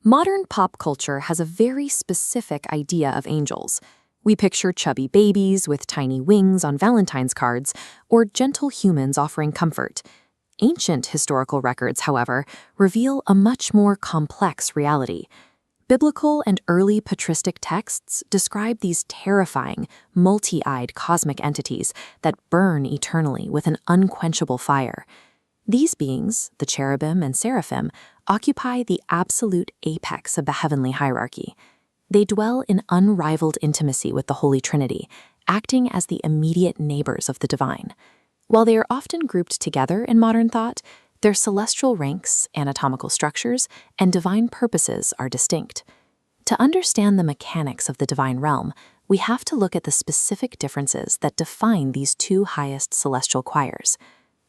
Modern pop culture has a very specific idea of angels. We picture chubby babies with tiny wings on Valentine's cards, or gentle humans offering comfort. Ancient historical records, however, reveal a much more complex reality. Biblical and early patristic texts describe these terrifying, multi-eyed cosmic entities that burn eternally with an unquenchable fire. These beings, the Cherubim and Seraphim, occupy the absolute apex of the heavenly hierarchy. They dwell in unrivaled intimacy with the Holy Trinity, acting as the immediate neighbors of the divine. While they are often grouped together in modern thought, their celestial ranks, anatomical structures, and divine purposes are distinct. To understand the mechanics of the divine realm, we have to look at the specific differences that define these two highest celestial choirs.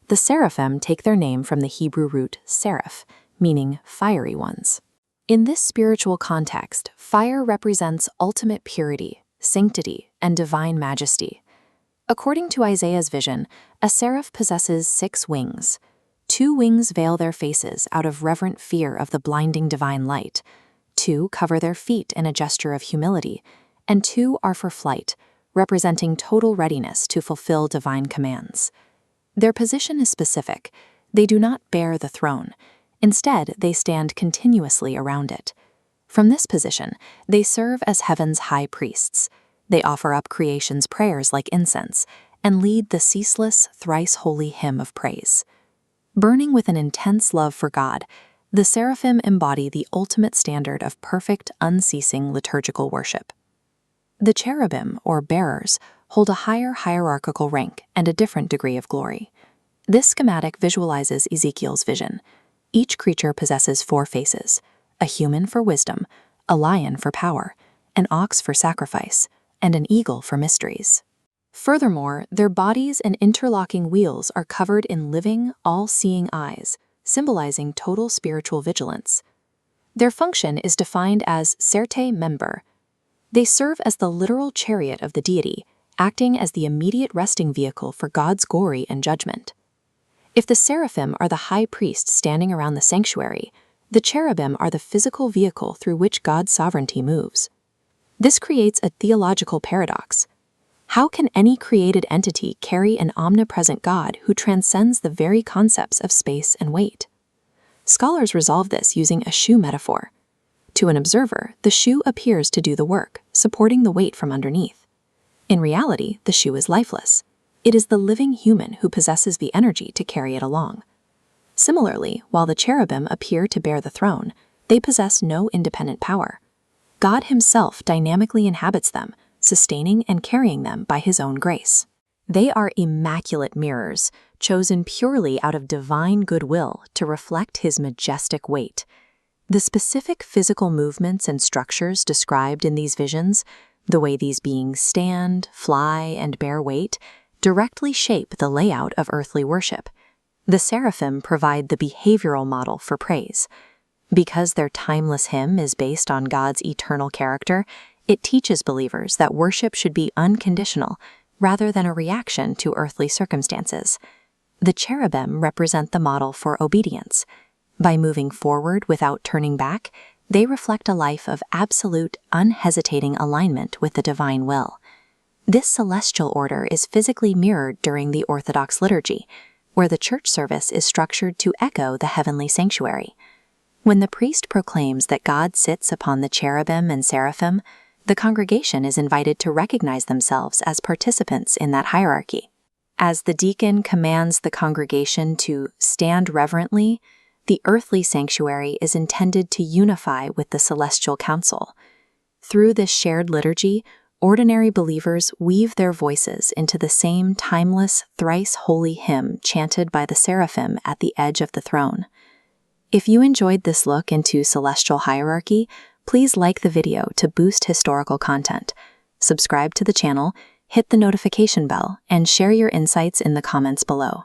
The Seraphim take their name from the Hebrew root seraph, meaning fiery ones. In this spiritual context, fire represents ultimate purity, sanctity, and divine majesty. According to Isaiah's vision, a seraph possesses 6 wings. 2 wings veil their faces out of reverent fear of the blinding divine light. 2 cover their feet in a gesture of humility, and 2 are for flight, representing total readiness to fulfill divine commands. Their position is specific. They do not bear the throne. Instead, they stand continuously around it. From this position, they serve as heaven's high priests. They offer up creation's prayers like incense and lead the ceaseless, thrice holy hymn of praise. Burning with an intense love for God, the seraphim embody the ultimate standard of perfect, unceasing liturgical worship. The cherubim, or bearers, hold a higher hierarchical rank and a different degree of glory. This schematic visualizes Ezekiel's vision. Each creature possesses 4 faces: a human for wisdom, a lion for power, an ox for sacrifice, and an eagle for mysteries. Furthermore, their bodies and interlocking wheels are covered in living, all-seeing eyes, symbolizing total spiritual vigilance. Their function is defined as certe member. They serve as the literal chariot of the deity, acting as the immediate resting vehicle for God's glory and judgment. If the seraphim are the high priest standing around the sanctuary, the cherubim are the physical vehicle through which God's sovereignty moves. This creates a theological paradox. How can any created entity carry an omnipresent God who transcends the very concepts of space and weight? Scholars resolve this using a shoe metaphor. To an observer, the shoe appears to do the work, supporting the weight from underneath. In reality, the shoe is lifeless. It is the living human who possesses the energy to carry it along. Similarly, while the cherubim appear to bear the throne, they possess no independent power. God himself dynamically inhabits them, sustaining and carrying them by his own grace. They are immaculate mirrors, chosen purely out of divine goodwill to reflect his majestic weight. The specific physical movements and structures described in these visions, the way these beings stand, fly, and bear weight, directly shape the layout of earthly worship. The seraphim provide the behavioral model for praise. Because their timeless hymn is based on God's eternal character, it teaches believers that worship should be unconditional rather than a reaction to earthly circumstances. The cherubim represent the model for obedience. By moving forward without turning back, they reflect a life of absolute, unhesitating alignment with the divine will. This celestial order is physically mirrored during the Orthodox liturgy, where the church service is structured to echo the heavenly sanctuary. When the priest proclaims that God sits upon the cherubim and seraphim, the congregation is invited to recognize themselves as participants in that hierarchy. As the deacon commands the congregation to stand reverently, the earthly sanctuary is intended to unify with the celestial council. Through this shared liturgy, ordinary believers weave their voices into the same timeless, thrice holy hymn chanted by the seraphim at the edge of the throne. If you enjoyed this look into celestial hierarchy, please like the video to boost historical content, subscribe to the channel, hit the notification bell, and share your insights in the comments below.